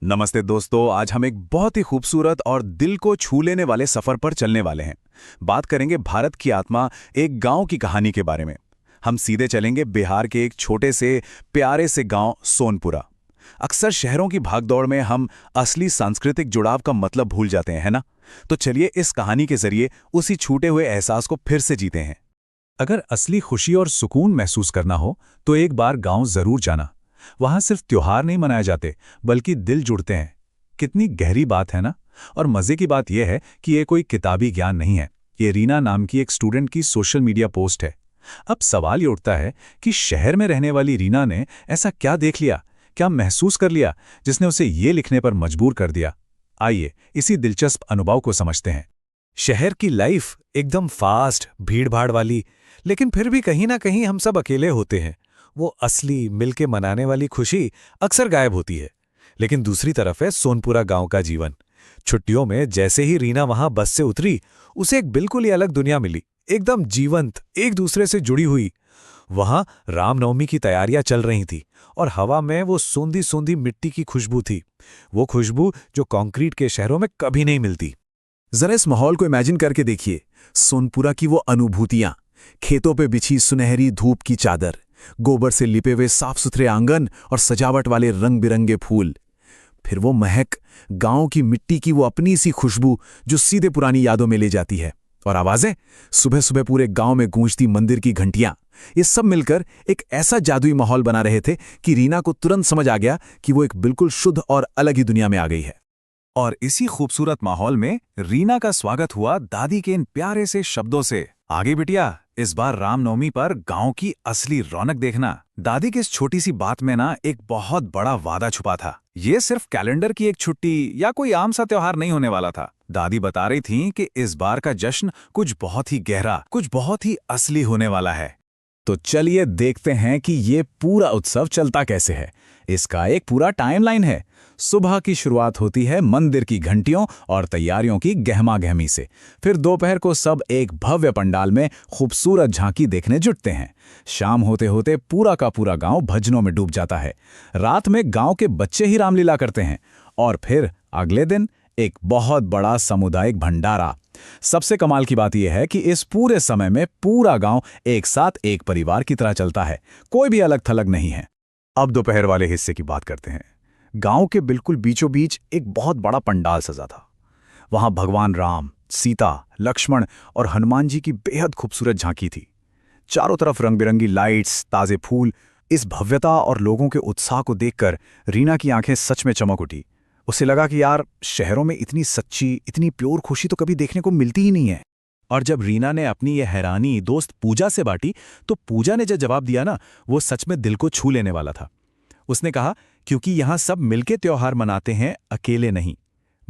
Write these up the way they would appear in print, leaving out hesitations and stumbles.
नमस्ते दोस्तों, आज हम एक बहुत ही खूबसूरत और दिल को छू लेने वाले सफर पर चलने वाले हैं। बात करेंगे भारत की आत्मा, एक गांव की कहानी के बारे में। हम सीधे चलेंगे बिहार के एक छोटे से प्यारे से गांव सोनपुरा। अक्सर शहरों की भागदौड़ में हम असली सांस्कृतिक जुड़ाव का मतलब भूल जाते हैं, है ना? तो चलिए इस कहानी के जरिए उसी छूटे हुए एहसास को फिर से जीते हैं। अगर असली खुशी और सुकून महसूस करना हो तो एक बार गांव जरूर जाना। वहां सिर्फ त्योहार नहीं मनाए जाते, बल्कि दिल जुड़ते हैं। कितनी गहरी बात है ना। और मजे की बात यह है कि ये कोई किताबी ज्ञान नहीं है। ये रीना नाम की एक स्टूडेंट की सोशल मीडिया पोस्ट है। अब सवाल ये उठता है कि शहर में रहने वाली रीना ने ऐसा क्या देख लिया, क्या महसूस कर लिया, जिसने उसे ये लिखने पर मजबूर कर दिया। आइए इसी दिलचस्प अनुभव को समझते हैं। शहर की लाइफ एकदम फास्ट, भीड़-भाड़ वाली, लेकिन फिर भी कहीं ना कहीं हम सब अकेले होते हैं। वो असली मिलके मनाने वाली खुशी अक्सर गायब होती है। लेकिन दूसरी तरफ है सोनपुरा गांव का जीवन। छुट्टियों में जैसे ही रीना वहां बस से उतरी, उसे एक बिल्कुल ही अलग दुनिया मिली, एकदम जीवंत, एक दूसरे से जुड़ी हुई। वहां रामनवमी की तैयारियां चल रही थी और हवा में वो सूंधी सूंधी मिट्टी की खुशबू थी। वो खुशबू जो कंक्रीट के शहरों में कभी नहीं मिलती। जरा इस माहौल को इमेजिन करके देखिए। सोनपुरा की वो अनुभूतियां, खेतों पे बिछी सुनहरी धूप की चादर, गोबर से लिपे हुए साफ सुथरे आंगन और सजावट वाले रंग बिरंगे फूल। फिर वो महक, गांव की मिट्टी की वो अपनी सी खुशबू जो सीधे पुरानी यादों में ले जाती है। और आवाजें, सुबह सुबह पूरे गांव में गूंजती मंदिर की घंटियां। ये सब मिलकर एक ऐसा जादुई माहौल बना रहे थे कि रीना को तुरंत समझ आ गया कि वो एक बिल्कुल शुद्ध और अलग ही दुनिया में आ गई है। और इसी खूबसूरत माहौल में रीना का स्वागत हुआ दादी के इन प्यारे से शब्दों से। आगे बिटिया, इस बार रामनवमी पर गांव की असली रौनक देखना। दादी की इस छोटी सी बात में ना एक बहुत बड़ा वादा छुपा था। ये सिर्फ कैलेंडर की एक छुट्टी या कोई आम सा त्योहार नहीं होने वाला था। दादी बता रही थी कि इस बार का जश्न कुछ बहुत ही गहरा, कुछ बहुत ही असली होने वाला है। तो चलिए देखते हैं कि ये पूरा उत्सव चलता कैसे है। इसका एक पूरा टाइमलाइन है। सुबह की शुरुआत होती है मंदिर की घंटियों और तैयारियों की गहमा-गहमी से। फिर दोपहर को सब एक भव्य पंडाल में खूबसूरत झांकी देखने जुटते हैं। शाम होते होते पूरा का पूरा गांव भजनों में डूब जाता है। रात में गांव के बच्चे ही रामलीला करते हैं। और फिर अगले दिन एक बहुत बड़ा सामुदायिक भंडारा। सबसे कमाल की बात यह है कि इस पूरे समय में पूरा गांव एक साथ एक परिवार की तरह चलता है। कोई भी अलग थलग नहीं है। अब दोपहर वाले हिस्से की बात करते हैं। गांव के बिल्कुल बीचों बीच एक बहुत बड़ा पंडाल सजा था। वहां भगवान राम, सीता, लक्ष्मण और हनुमान जी की बेहद खूबसूरत झांकी थी। चारों तरफ रंग बिरंगी लाइट्स, ताजे फूल। इस भव्यता और लोगों के उत्साह को देखकर रीना की आंखें सच में चमक उठी। उसे लगा कि यार, शहरों में इतनी सच्ची, इतनी प्योर खुशी तो कभी देखने को मिलती ही नहीं है। और जब रीना ने अपनी यह हैरानी दोस्त पूजा से बांटी, तो पूजा ने जो जवाब दिया ना, वो सच में दिल को छू लेने वाला था। उसने कहा, क्योंकि यहां सब मिलके त्योहार मनाते हैं, अकेले नहीं।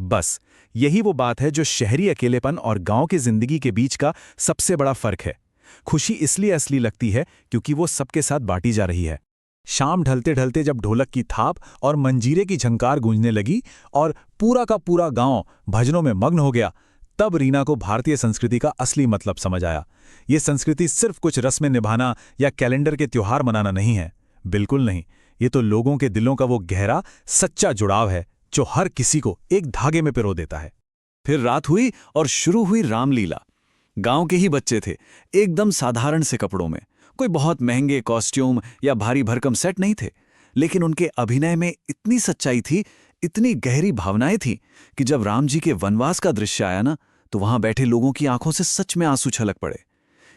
बस यही वो बात है जो शहरी अकेलेपन और गांव की जिंदगी के बीच का सबसे बड़ा फर्क है। खुशी इसलिए असली लगती है क्योंकि वो सबके साथ बांटी जा रही है। शाम ढलते ढलते जब ढोलक की थाप और मंजीरे की झंकार गूंजने लगी और पूरा का पूरा गांव भजनों में मग्न हो गया, तब रीना को भारतीय संस्कृति का असली मतलब समझ आया। ये संस्कृति सिर्फ कुछ रस्में निभाना या कैलेंडर के त्योहार मनाना नहीं है। बिल्कुल नहीं। ये तो लोगों के दिलों का वो गहरा, सच्चा जुड़ाव है जो हर किसी को एक धागे में पिरो देता है। फिर रात हुई और शुरू हुई रामलीला। गांव के ही बच्चे थे, एकदम साधारण से कपड़ों में। कोई बहुत महंगे कॉस्ट्यूम या भारी भरकम सेट नहीं थे, लेकिन उनके अभिनय में इतनी सच्चाई थी, इतनी गहरी भावनाएं थी कि जब राम जी के वनवास का दृश्य आया ना, तो वहां बैठे लोगों की आंखों से सच में आंसू छलक पड़े।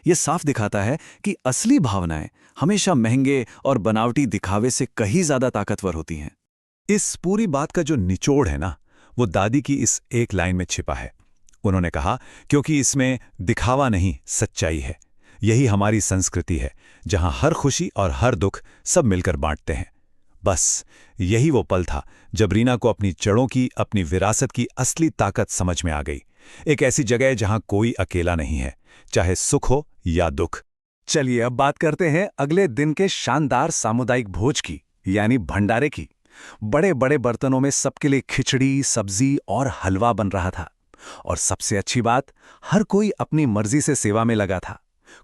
यह साफ दिखाता है कि असली भावनाएं हमेशा महंगे और बनावटी दिखावे से कहीं ज्यादा ताकतवर होती हैं। इस पूरी बात का जो निचोड़ है ना, वो दादी की इस एक लाइन में छिपा है। उन्होंने कहा, क्योंकि इसमें दिखावा नहीं, सच्चाई है। यही हमारी संस्कृति है, जहां हर खुशी और हर दुख सब मिलकर बांटते हैं। बस यही वो पल था जब रीना को अपनी जड़ों की, अपनी विरासत की असली ताकत समझ में आ गई। एक ऐसी जगह जहां कोई अकेला नहीं है, चाहे सुख हो या दुख। चलिए अब बात करते हैं अगले दिन के शानदार सामुदायिक भोज की, यानी भंडारे की। बड़े बड़े बर्तनों में सबके लिए खिचड़ी, सब्जी और हलवा बन रहा था। और सबसे अच्छी बात, हर कोई अपनी मर्जी से सेवा में लगा था।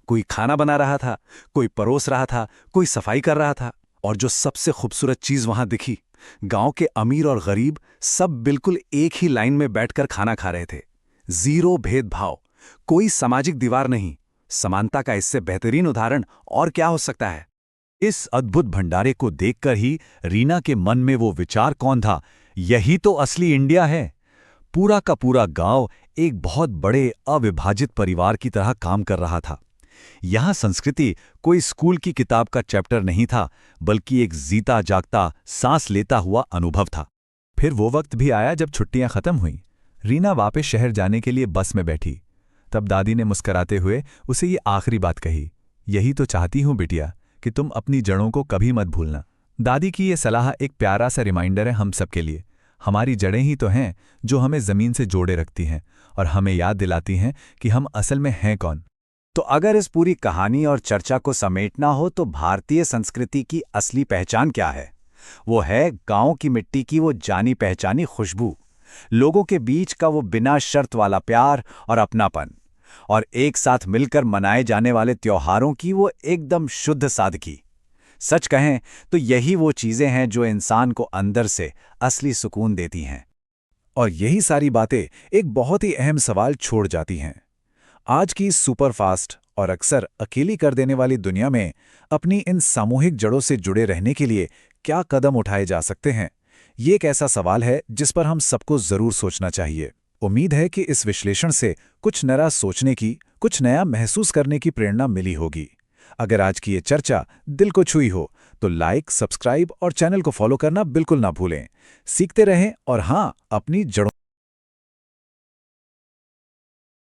कोई खाना बना रहा था, कोई परोस रहा था, कोई सफाई कर रहा था। और जो सबसे खूबसूरत चीज वहां दिखी, गांव के अमीर और गरीब सब बिल्कुल एक ही लाइन में बैठकर खाना खा रहे थे। जीरो भेदभाव, कोई सामाजिक दीवार नहीं। समानता का इससे बेहतरीन उदाहरण और क्या हो सकता है? इस अद्भुत भंडारे को देखकर ही रीना के मन में वो विचार कौन था, यही तो असली इंडिया है। पूरा का पूरा गांव एक बहुत बड़े अविभाजित परिवार की तरह काम कर रहा था। यहाँ संस्कृति कोई स्कूल की किताब का चैप्टर नहीं था, बल्कि एक जीता जागता सांस लेता हुआ अनुभव था। फिर वो वक्त भी आया जब छुट्टियां खत्म हुईं। रीना वापस शहर जाने के लिए बस में बैठी। तब दादी ने मुस्कुराते हुए उसे ये आखिरी बात कही, यही तो चाहती हूँ बिटिया, कि तुम अपनी जड़ों को कभी मत भूलना। दादी की ये सलाह एक प्यारा सा रिमाइंडर है हम सबके लिए। हमारी जड़ें ही तो हैं जो हमें ज़मीन से जोड़े रखती हैं और हमें याद दिलाती हैं कि हम असल में हैं कौन। तो अगर इस पूरी कहानी और चर्चा को समेटना हो तो भारतीय संस्कृति की असली पहचान क्या है? वो है गांव की मिट्टी की वो जानी पहचानी खुशबू, लोगों के बीच का वो बिना शर्त वाला प्यार और अपनापन, और एक साथ मिलकर मनाए जाने वाले त्योहारों की वो एकदम शुद्ध सादगी। सच कहें तो यही वो चीजें हैं जो इंसान को अंदर से असली सुकून देती हैं। और यही सारी बातें एक बहुत ही अहम सवाल छोड़ जाती हैं। आज की सुपरफास्ट और अक्सर अकेली कर देने वाली दुनिया में अपनी इन सामूहिक जड़ों से जुड़े रहने के लिए क्या कदम उठाए जा सकते हैं? ये एक ऐसा सवाल है जिस पर हम सबको जरूर सोचना चाहिए। उम्मीद है कि इस विश्लेषण से कुछ नया सोचने की, कुछ नया महसूस करने की प्रेरणा मिली होगी। अगर आज की ये चर्चा दिल को छुई हो तो लाइक, सब्सक्राइब और चैनल को फॉलो करना बिल्कुल ना भूलें। सीखते रहें और हाँ, अपनी जड़ों